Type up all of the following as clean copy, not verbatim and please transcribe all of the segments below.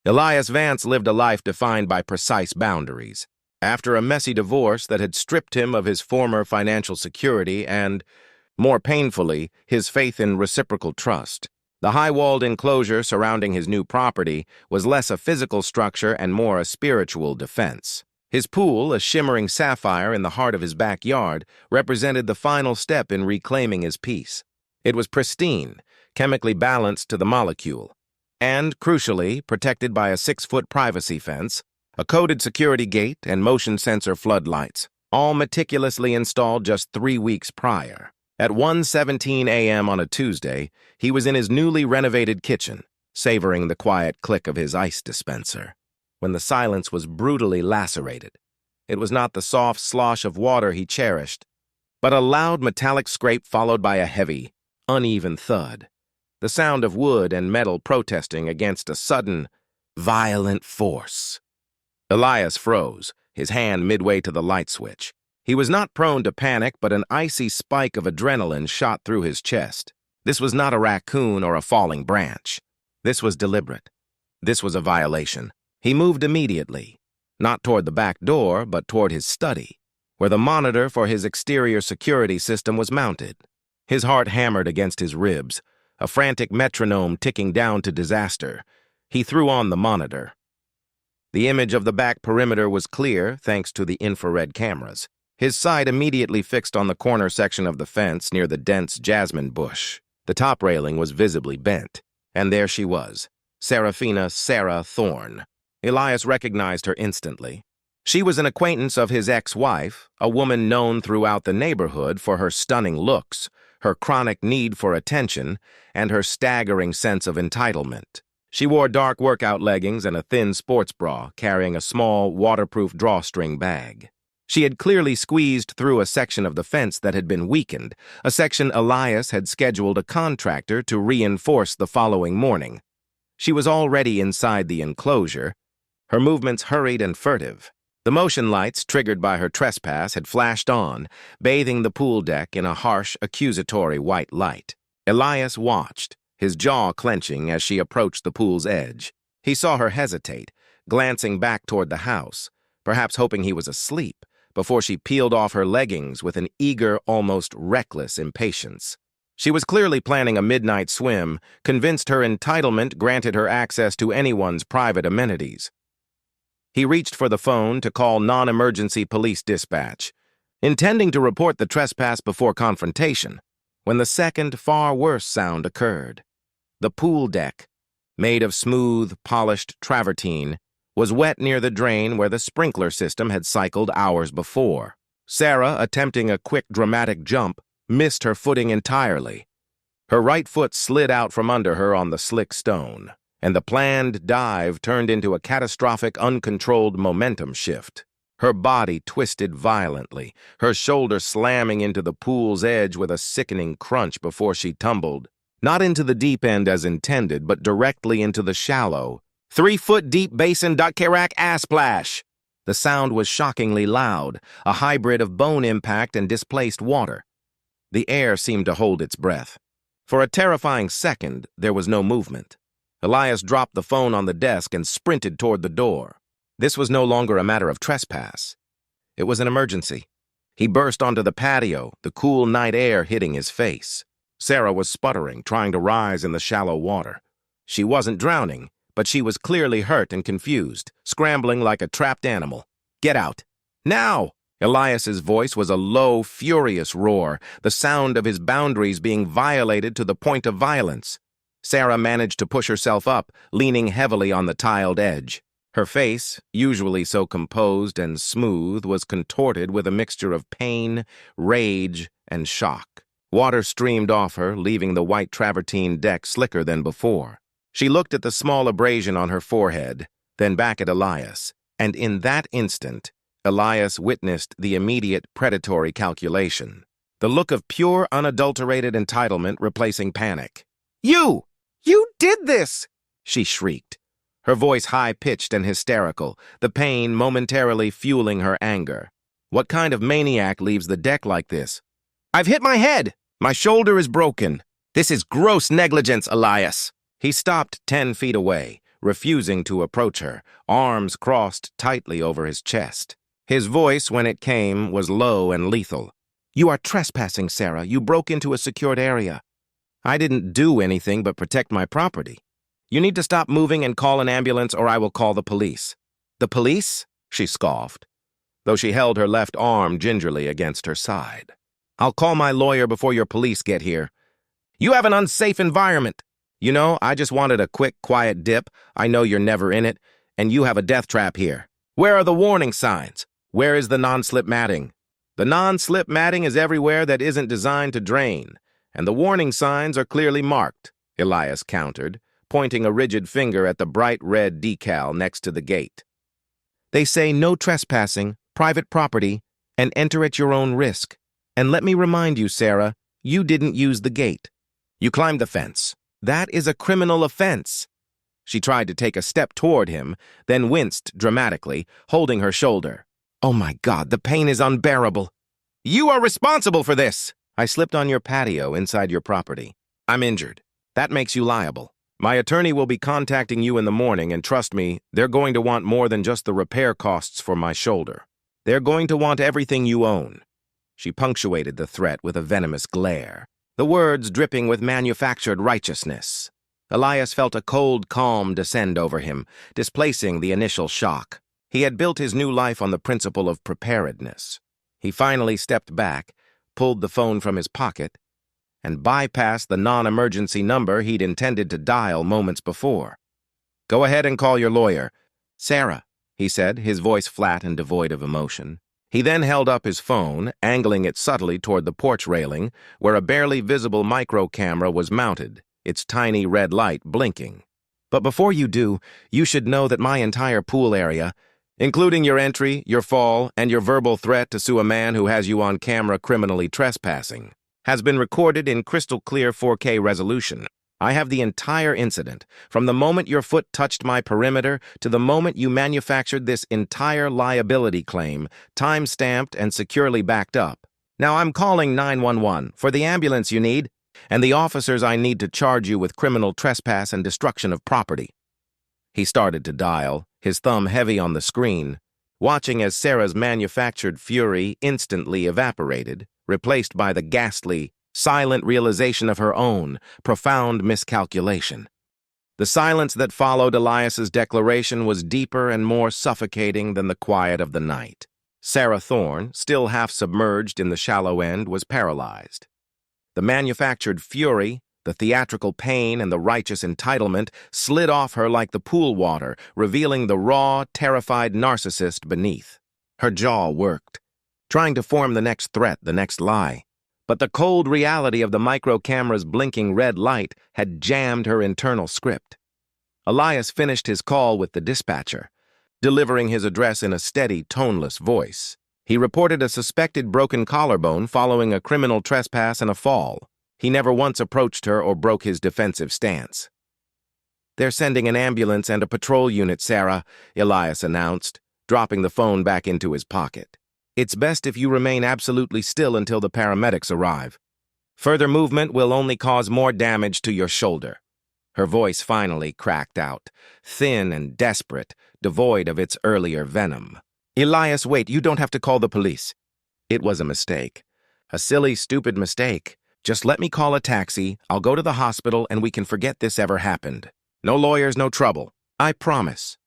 Elias Vance lived a life defined by precise boundaries. After a messy divorce that had stripped him of his former financial security and, more painfully, his faith in reciprocal trust, the high-walled enclosure surrounding his new property was less a physical structure and more a spiritual defense. His pool, a shimmering sapphire in the heart of his backyard, represented the final step in reclaiming his peace. It was pristine, chemically balanced to the molecule, and, crucially, protected by a 6-foot privacy fence, a coded security gate, and motion sensor floodlights, all meticulously installed just 3 weeks prior. At 1:17 a.m. on a Tuesday, he was in his newly renovated kitchen, savoring the quiet click of his ice dispenser, when the silence was brutally lacerated. It was not the soft slosh of water he cherished, but a loud metallic scrape followed by a heavy, uneven thud, the sound of wood and metal protesting against a sudden, violent force. Elias froze, his hand midway to the light switch. He was not prone to panic, but an icy spike of adrenaline shot through his chest. This was not a raccoon or a falling branch. This was deliberate. This was a violation. He moved immediately, not toward the back door, but toward his study, where the monitor for his exterior security system was mounted. His heart hammered against his ribs, a frantic metronome ticking down to disaster. He threw on the monitor. The image of the back perimeter was clear, thanks to the infrared cameras. His sight immediately fixed on the corner section of the fence near the dense jasmine bush. The top railing was visibly bent, and there she was, Serafina Sarah Thorne. Elias recognized her instantly. She was an acquaintance of his ex-wife, a woman known throughout the neighborhood for her stunning looks, her chronic need for attention, and her staggering sense of entitlement. She wore dark workout leggings and a thin sports bra, carrying a small, waterproof drawstring bag. She had clearly squeezed through a section of the fence that had been weakened, a section Elias had scheduled a contractor to reinforce the following morning. She was already inside the enclosure, her movements hurried and furtive. The motion lights triggered by her trespass had flashed on, bathing the pool deck in a harsh, accusatory white light. Elias watched, his jaw clenching as she approached the pool's edge. He saw her hesitate, glancing back toward the house, perhaps hoping he was asleep, before she peeled off her leggings with an eager, almost reckless impatience. She was clearly planning a midnight swim, convinced her entitlement granted her access to anyone's private amenities. He reached for the phone to call non-emergency police dispatch, intending to report the trespass before confrontation, when the second, far worse sound occurred. The pool deck, made of smooth, polished travertine, was wet near the drain where the sprinkler system had cycled hours before. Sarah, attempting a quick, dramatic jump, missed her footing entirely. Her right foot slid out from under her on the slick stone, and the planned dive turned into a catastrophic, uncontrolled momentum shift. Her body twisted violently, her shoulder slamming into the pool's edge with a sickening crunch before she tumbled, not into the deep end as intended, but directly into the shallow, 3-foot-deep basin duck-carac ass splash. The sound was shockingly loud, a hybrid of bone impact and displaced water. The air seemed to hold its breath. For a terrifying second, there was no movement. Elias dropped the phone on the desk and sprinted toward the door. This was no longer a matter of trespass. It was an emergency. He burst onto the patio, the cool night air hitting his face. Sarah was sputtering, trying to rise in the shallow water. She wasn't drowning, but she was clearly hurt and confused, scrambling like a trapped animal. "Get out! Now!" Elias's voice was a low, furious roar, the sound of his boundaries being violated to the point of violence. Sarah managed to push herself up, leaning heavily on the tiled edge. Her face, usually so composed and smooth, was contorted with a mixture of pain, rage, and shock. Water streamed off her, leaving the white travertine deck slicker than before. She looked at the small abrasion on her forehead, then back at Elias, and in that instant, Elias witnessed the immediate predatory calculation. The look of pure, unadulterated entitlement replacing panic. "You! You did this!" she shrieked, her voice high-pitched and hysterical, the pain momentarily fueling her anger. "What kind of maniac leaves the deck like this?" "I've hit my head! My shoulder is broken. This is gross negligence, Elias." He stopped 10 feet away, refusing to approach her, arms crossed tightly over his chest. His voice, when it came, was low and lethal. "You are trespassing, Sarah. You broke into a secured area." "I didn't do anything but protect my property. You need to stop moving and call an ambulance or I will call the police." "The police?" she scoffed, though she held her left arm gingerly against her side. "I'll call my lawyer before your police get here. You have an unsafe environment. You know, I just wanted a quick, quiet dip. I know you're never in it, and you have a death trap here. Where are the warning signs? Where is the non-slip matting?" "The non-slip matting is everywhere that isn't designed to drain, and the warning signs are clearly marked," Elias countered, pointing a rigid finger at the bright red decal next to the gate. "They say no trespassing, private property, and enter at your own risk. And let me remind you, Sarah, you didn't use the gate. You climbed the fence. That is a criminal offense." She tried to take a step toward him, then winced dramatically, holding her shoulder. "Oh my God, the pain is unbearable." "You are responsible for this." "I slipped on your patio inside your property. I'm injured. That makes you liable. My attorney will be contacting you in the morning, and trust me, they're going to want more than just the repair costs for my shoulder. They're going to want everything you own." She punctuated the threat with a venomous glare, the words dripping with manufactured righteousness. Elias felt a cold calm descend over him, displacing the initial shock. He had built his new life on the principle of preparedness. He finally stepped back, pulled the phone from his pocket, and bypassed the non-emergency number he'd intended to dial moments before. "Go ahead and call your lawyer." "Sarah," he said, his voice flat and devoid of emotion. He then held up his phone, angling it subtly toward the porch railing, where a barely visible micro-camera was mounted, its tiny red light blinking. "But before you do, you should know that my entire pool area, including your entry, your fall, and your verbal threat to sue a man who has you on camera criminally trespassing, has been recorded in crystal-clear 4K resolution. I have the entire incident, from the moment your foot touched my perimeter to the moment you manufactured this entire liability claim, time-stamped and securely backed up. Now I'm calling 911 for the ambulance you need, and the officers I need to charge you with criminal trespass and destruction of property." He started to dial, his thumb heavy on the screen, watching as Sarah's manufactured fury instantly evaporated, replaced by the ghastly, silent realization of her own profound miscalculation. The silence that followed Elias's declaration was deeper and more suffocating than the quiet of the night. Sarah Thorne, still half submerged in the shallow end, was paralyzed. The manufactured fury, the theatrical pain, and the righteous entitlement slid off her like the pool water, revealing the raw, terrified narcissist beneath. Her jaw worked, trying to form the next threat, the next lie. But the cold reality of the micro-camera's blinking red light had jammed her internal script. Elias finished his call with the dispatcher, delivering his address in a steady, toneless voice. He reported a suspected broken collarbone following a criminal trespass and a fall. He never once approached her or broke his defensive stance. "They're sending an ambulance and a patrol unit, Sarah," Elias announced, dropping the phone back into his pocket. "It's best if you remain absolutely still until the paramedics arrive. Further movement will only cause more damage to your shoulder." Her voice finally cracked out, thin and desperate, devoid of its earlier venom. "Elias, wait, you don't have to call the police." "It was a mistake. A silly, stupid mistake. Just let me call a taxi, I'll go to the hospital, and we can forget this ever happened. No lawyers, no trouble. I promise."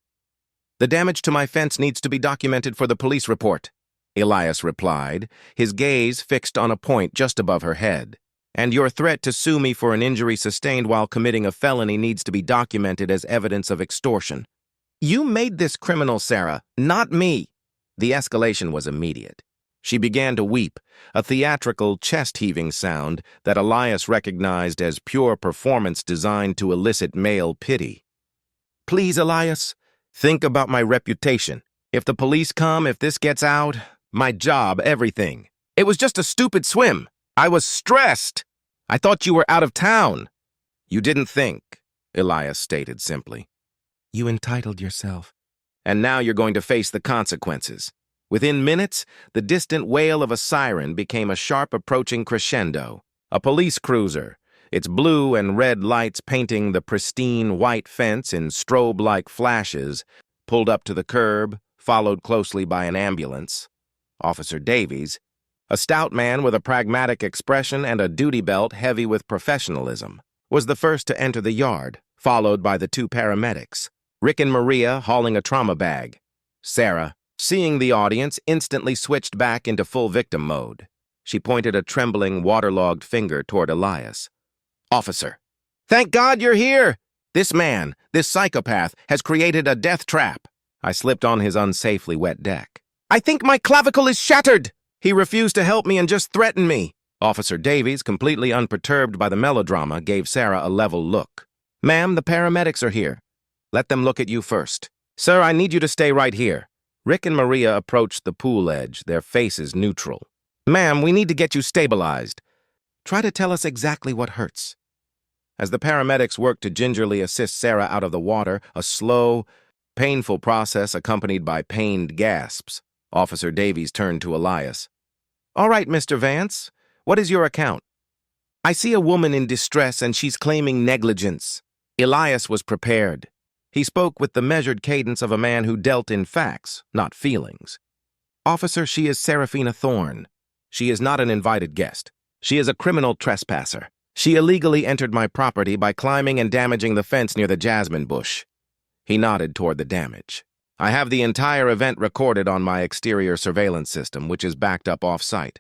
"The damage to my fence needs to be documented for the police report," Elias replied, his gaze fixed on a point just above her head. "And your threat to sue me for an injury sustained while committing a felony needs to be documented as evidence of extortion." "You made this criminal, Sarah, not me." The escalation was immediate. She began to weep, a theatrical, chest-heaving sound that Elias recognized as pure performance designed to elicit male pity. "Please, Elias, think about my reputation. If the police come, if this gets out, my job, everything. It was just a stupid swim. I was stressed. I thought you were out of town." "You didn't think," Elias stated simply. "You entitled yourself. And now you're going to face the consequences." Within minutes, the distant wail of a siren became a sharp approaching crescendo. A police cruiser, its blue and red lights painting the pristine white fence in strobe-like flashes, pulled up to the curb, followed closely by an ambulance. Officer Davies, a stout man with a pragmatic expression and a duty belt heavy with professionalism, was the first to enter the yard, followed by the two paramedics, Rick and Maria hauling a trauma bag. Sarah, seeing the audience, instantly switched back into full victim mode. She pointed a trembling, waterlogged finger toward Elias. "Officer, thank God you're here! This man, this psychopath, has created a death trap." I slipped on his unsafely wet deck. "I think my clavicle is shattered! He refused to help me and just threatened me." Officer Davies, completely unperturbed by the melodrama, gave Sarah a level look. "Ma'am, the paramedics are here. Let them look at you first." "Sir, I need you to stay right here." Rick and Maria approached the pool edge, their faces neutral. "Ma'am, we need to get you stabilized. Try to tell us exactly what hurts." As the paramedics worked to gingerly assist Sarah out of the water, a slow, painful process accompanied by pained gasps, Officer Davies turned to Elias. "All right, Mr. Vance, what is your account?" "I see a woman in distress and she's claiming negligence." Elias was prepared. He spoke with the measured cadence of a man who dealt in facts, not feelings. "Officer, she is Seraphina Thorne. She is not an invited guest. She is a criminal trespasser. She illegally entered my property by climbing and damaging the fence near the jasmine bush." He nodded toward the damage. "I have the entire event recorded on my exterior surveillance system, which is backed up off-site.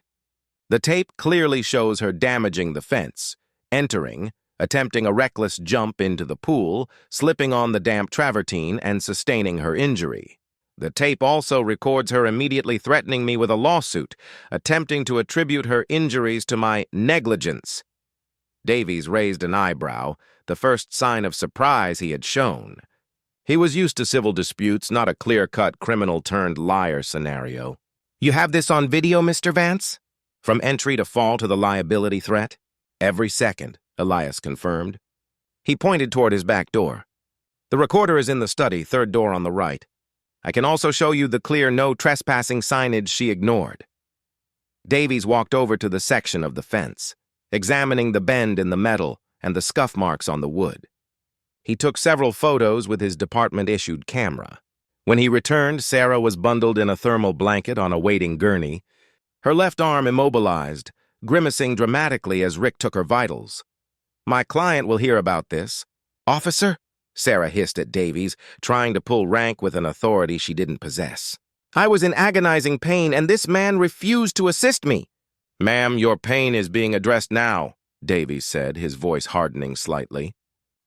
The tape clearly shows her damaging the fence, entering, attempting a reckless jump into the pool, slipping on the damp travertine, and sustaining her injury. The tape also records her immediately threatening me with a lawsuit, attempting to attribute her injuries to my negligence." Davies raised an eyebrow, the first sign of surprise he had shown. He was used to civil disputes, not a clear-cut criminal-turned-liar scenario. "You have this on video, Mr. Vance? From entry to fall to the liability threat?" "Every second," Elias confirmed. He pointed toward his back door. "The recorder is in the study, third door on the right. I can also show you the clear no trespassing signage she ignored." Davies walked over to the section of the fence, examining the bend in the metal and the scuff marks on the wood. He took several photos with his department-issued camera. When he returned, Sarah was bundled in a thermal blanket on a waiting gurney, her left arm immobilized, grimacing dramatically as Rick took her vitals. "My client will hear about this." "Officer?" Sarah hissed at Davies, trying to pull rank with an authority she didn't possess. "I was in agonizing pain, and this man refused to assist me." "Ma'am, your pain is being addressed now," Davies said, his voice hardening slightly.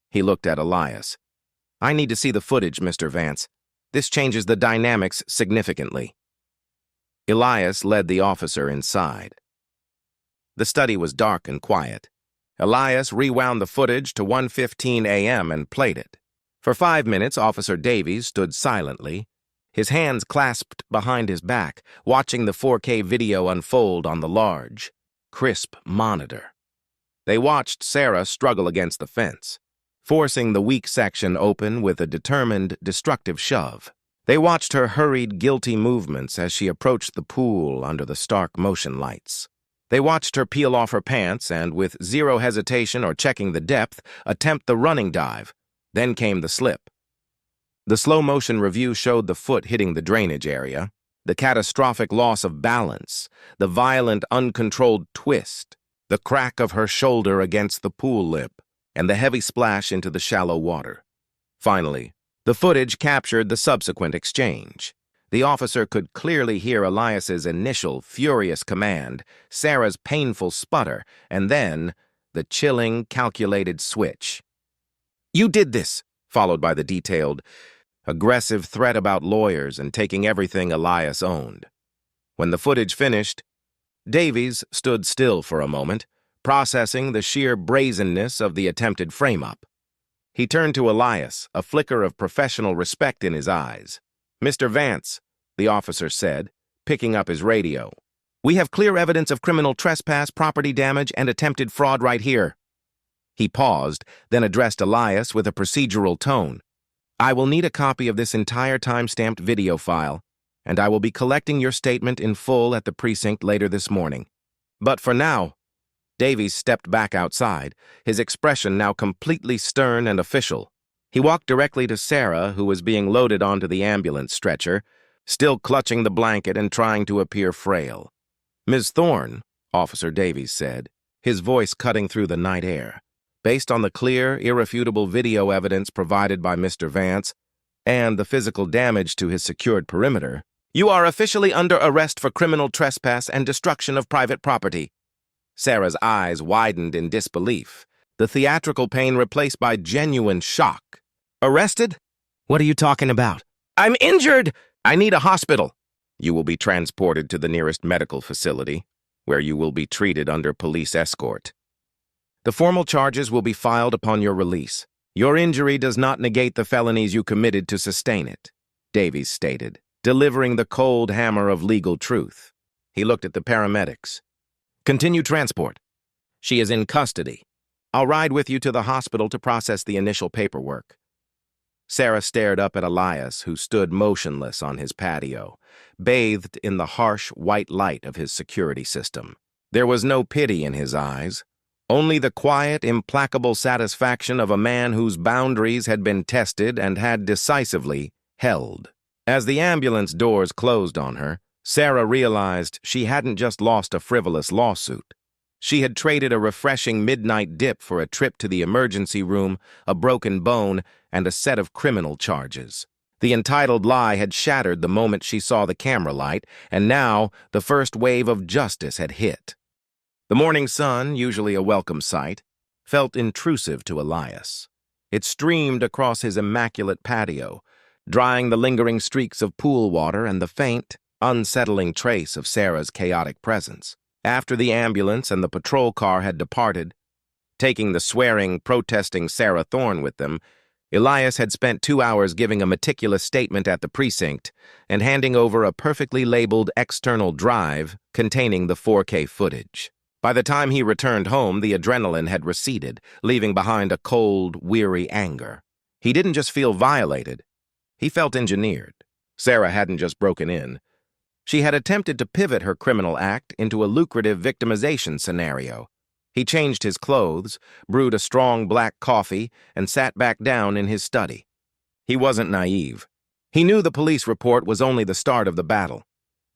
He looked at Elias. "I need to see the footage, Mr. Vance. This changes the dynamics significantly." Elias led the officer inside. The study was dark and quiet. Elias rewound the footage to 1:15 a.m. and played it. For 5 minutes, Officer Davies stood silently, his hands clasped behind his back, watching the 4K video unfold on the large, crisp monitor. They watched Sarah struggle against the fence, forcing the weak section open with a determined, destructive shove. They watched her hurried, guilty movements as she approached the pool under the stark motion lights. They watched her peel off her pants and, with zero hesitation or checking the depth, attempt the running dive. Then came the slip. The slow-motion review showed the foot hitting the drainage area, the catastrophic loss of balance, the violent, uncontrolled twist, the crack of her shoulder against the pool lip, and the heavy splash into the shallow water. Finally, the footage captured the subsequent exchange. The officer could clearly hear Elias's initial, furious command, Sarah's painful sputter, and then the chilling, calculated switch. "You did this," followed by the detailed, aggressive threat about lawyers and taking everything Elias owned. When the footage finished, Davies stood still for a moment, processing the sheer brazenness of the attempted frame-up. He turned to Elias, a flicker of professional respect in his eyes. "Mr. Vance," the officer said, picking up his radio, "we have clear evidence of criminal trespass, property damage, and attempted fraud right here." He paused, then addressed Elias with a procedural tone. "I will need a copy of this entire time-stamped video file, and I will be collecting your statement in full at the precinct later this morning. But for now, Davies stepped back outside, his expression now completely stern and official. He walked directly to Sarah, who was being loaded onto the ambulance stretcher, still clutching the blanket and trying to appear frail. "Ms. Thorne," Officer Davies said, his voice cutting through the night air. "Based on the clear, irrefutable video evidence provided by Mr. Vance and the physical damage to his secured perimeter, you are officially under arrest for criminal trespass and destruction of private property." Sarah's eyes widened in disbelief, the theatrical pain replaced by genuine shock. "Arrested? What are you talking about?" "I'm injured! I need a hospital." "You will be transported to the nearest medical facility, where you will be treated under police escort. The formal charges will be filed upon your release. Your injury does not negate the felonies you committed to sustain it," Davies stated, delivering the cold hammer of legal truth. He looked at the paramedics. "Continue transport. She is in custody. I'll ride with you to the hospital to process the initial paperwork." Sarah stared up at Elias, who stood motionless on his patio, bathed in the harsh white light of his security system. There was no pity in his eyes, only the quiet, implacable satisfaction of a man whose boundaries had been tested and had decisively held. As the ambulance doors closed on her, Sarah realized she hadn't just lost a frivolous lawsuit. She had traded a refreshing midnight dip for a trip to the emergency room, a broken bone, and a set of criminal charges. The entitled lie had shattered the moment she saw the camera light, and now the first wave of justice had hit. The morning sun, usually a welcome sight, felt intrusive to Elias. It streamed across his immaculate patio, drying the lingering streaks of pool water and the faint, unsettling trace of Sarah's chaotic presence. After the ambulance and the patrol car had departed, taking the swearing, protesting Sarah Thorne with them, Elias had spent 2 hours giving a meticulous statement at the precinct and handing over a perfectly labeled external drive containing the 4K footage. By the time he returned home, the adrenaline had receded, leaving behind a cold, weary anger. He didn't just feel violated, he felt engineered. Sarah hadn't just broken in. She had attempted to pivot her criminal act into a lucrative victimization scenario. He changed his clothes, brewed a strong black coffee, and sat back down in his study. He wasn't naive. He knew the police report was only the start of the battle.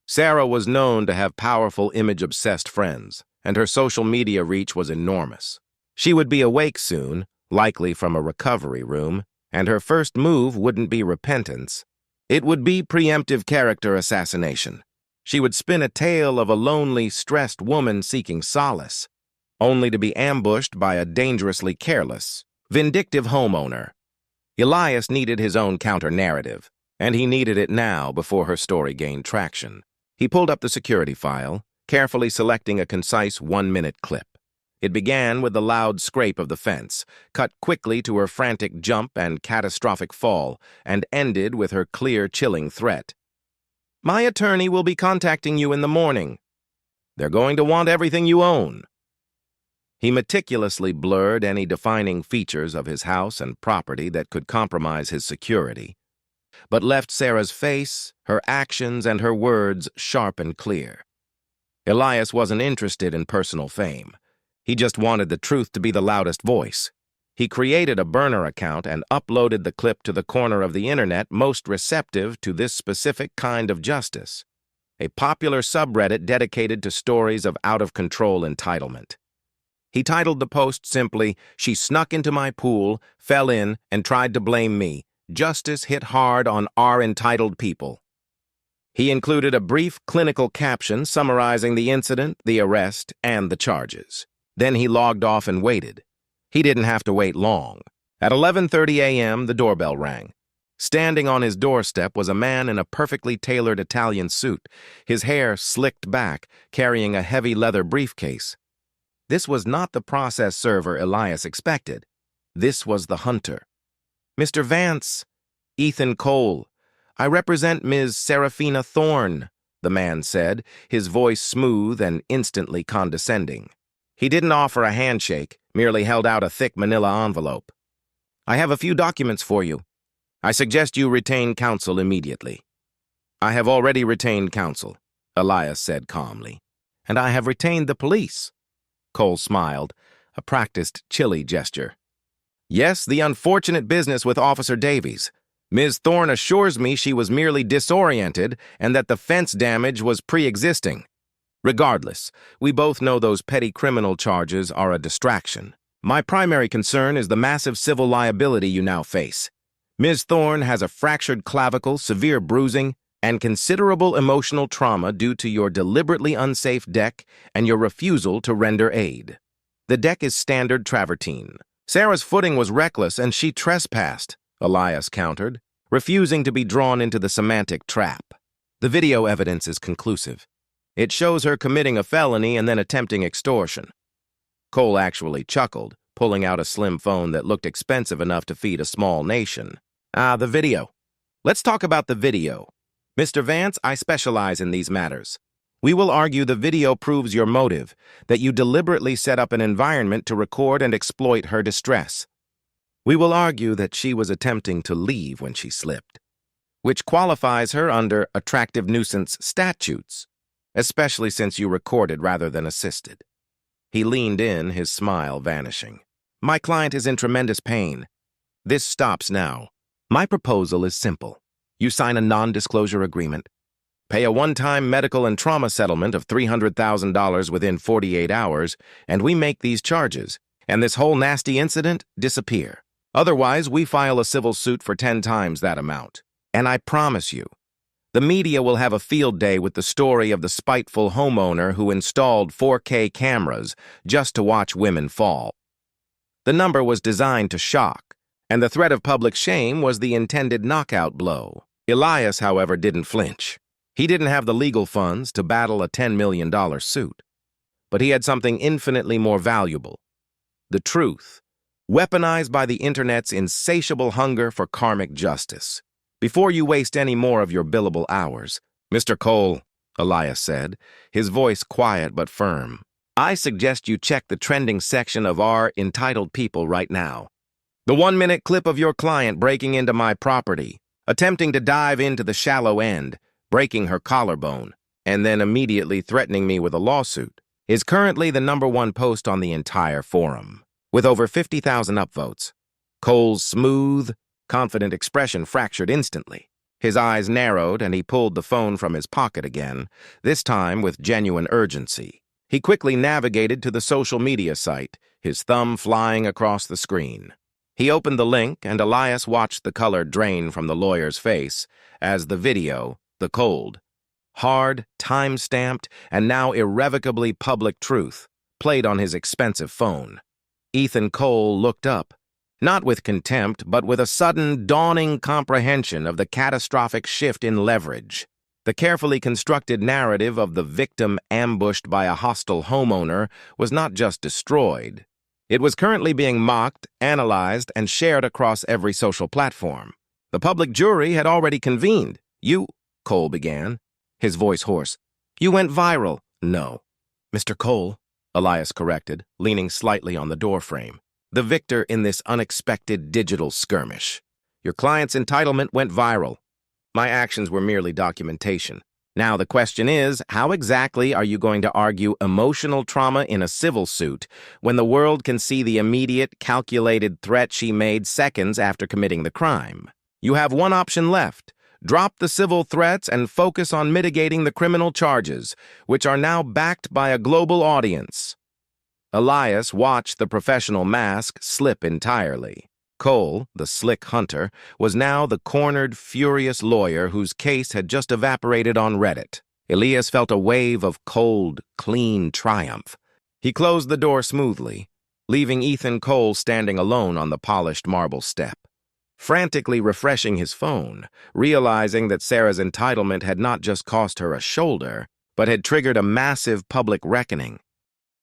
Sarah was known to have powerful image-obsessed friends, and her social media reach was enormous. She would be awake soon, likely from a recovery room, and her first move wouldn't be repentance. It would be preemptive character assassination. She would spin a tale of a lonely, stressed woman seeking solace, only to be ambushed by a dangerously careless, vindictive homeowner. Elias needed his own counter-narrative, and he needed it now before her story gained traction. He pulled up the security file, carefully selecting a concise 1-minute clip. It began with the loud scrape of the fence, cut quickly to her frantic jump and catastrophic fall, and ended with her clear, chilling threat. "My attorney will be contacting you in the morning. They're going to want everything you own." He meticulously blurred any defining features of his house and property that could compromise his security, but left Sarah's face, her actions, and her words sharp and clear. Elias wasn't interested in personal fame. He just wanted the truth to be the loudest voice. He created a burner account and uploaded the clip to the corner of the internet most receptive to this specific kind of justice, a popular subreddit dedicated to stories of out-of-control entitlement. He titled the post simply, "She snuck into my pool, fell in, and tried to blame me. Justice hit hard on our entitled people." He included a brief clinical caption summarizing the incident, the arrest, and the charges. Then he logged off and waited. He didn't have to wait long. At 11:30 a.m., the doorbell rang. Standing on his doorstep was a man in a perfectly tailored Italian suit, his hair slicked back, carrying a heavy leather briefcase. This was not the process server Elias expected. This was the hunter. "Mr. Vance, Ethan Cole, I represent Ms. Seraphina Thorne," the man said, his voice smooth and instantly condescending. He didn't offer a handshake, merely held out a thick manila envelope. "I have a few documents for you. I suggest you retain counsel immediately." "I have already retained counsel," Elias said calmly. "And I have retained the police." Cole smiled, a practiced chilly gesture. Yes, the unfortunate business with Officer Davies. Ms. Thorne assures me she was merely disoriented and that the fence damage was pre-existing. Regardless, we both know those petty criminal charges are a distraction. My primary concern is the massive civil liability you now face. Ms. Thorne has a fractured clavicle, severe bruising, and considerable emotional trauma due to your deliberately unsafe deck and your refusal to render aid. The deck is standard travertine. Sarah's footing was reckless and she trespassed, Elias countered, refusing to be drawn into the semantic trap. The video evidence is conclusive. It shows her committing a felony and then attempting extortion. Cole actually chuckled, pulling out a slim phone that looked expensive enough to feed a small nation. The video. Let's talk about the video. Mr. Vance, I specialize in these matters. We will argue the video proves your motive, that you deliberately set up an environment to record and exploit her distress. We will argue that she was attempting to leave when she slipped, which qualifies her under attractive nuisance statutes, especially since you recorded rather than assisted. He leaned in, his smile vanishing. My client is in tremendous pain. This stops now. My proposal is simple. You sign a non-disclosure agreement, pay a one-time medical and trauma settlement of $300,000 within 48 hours, and we make these charges, and this whole nasty incident disappear. Otherwise, we file a civil suit for 10 times that amount. And I promise you, the media will have a field day with the story of the spiteful homeowner who installed 4K cameras just to watch women fall. The number was designed to shock, and the threat of public shame was the intended knockout blow. Elias, however, didn't flinch. He didn't have the legal funds to battle a $10 million suit. But he had something infinitely more valuable. The truth, weaponized by the internet's insatiable hunger for karmic justice. Before you waste any more of your billable hours, Mr. Cole, Elias said, his voice quiet but firm, I suggest you check the trending section of our Entitled People right now. The 1-minute clip of your client breaking into my property, attempting to dive into the shallow end, breaking her collarbone, and then immediately threatening me with a lawsuit, is currently the #1 post on the entire forum, with over 50,000 upvotes. Cole's smooth, confident expression fractured instantly. His eyes narrowed and he pulled the phone from his pocket again, this time with genuine urgency. He quickly navigated to the social media site, his thumb flying across the screen. He opened the link and Elias watched the color drain from the lawyer's face as the video, the cold, hard, time-stamped, and now irrevocably public truth, played on his expensive phone. Ethan Cole looked up, not with contempt, but with a sudden, dawning comprehension of the catastrophic shift in leverage. The carefully constructed narrative of the victim ambushed by a hostile homeowner was not just destroyed. It was currently being mocked, analyzed, and shared across every social platform. The public jury had already convened. You, Cole began, his voice hoarse. You went viral. No. Mr. Cole, Elias corrected, leaning slightly on the doorframe. The victor in this unexpected digital skirmish. Your client's entitlement went viral. My actions were merely documentation. Now the question is, how exactly are you going to argue emotional trauma in a civil suit when the world can see the immediate, calculated threat she made seconds after committing the crime? You have one option left. Drop the civil threats and focus on mitigating the criminal charges, which are now backed by a global audience. Elias watched the professional mask slip entirely. Cole, the slick hunter, was now the cornered, furious lawyer whose case had just evaporated on Reddit. Elias felt a wave of cold, clean triumph. He closed the door smoothly, leaving Ethan Cole standing alone on the polished marble step. Frantically refreshing his phone, realizing that Sarah's entitlement had not just cost her a shoulder, but had triggered a massive public reckoning,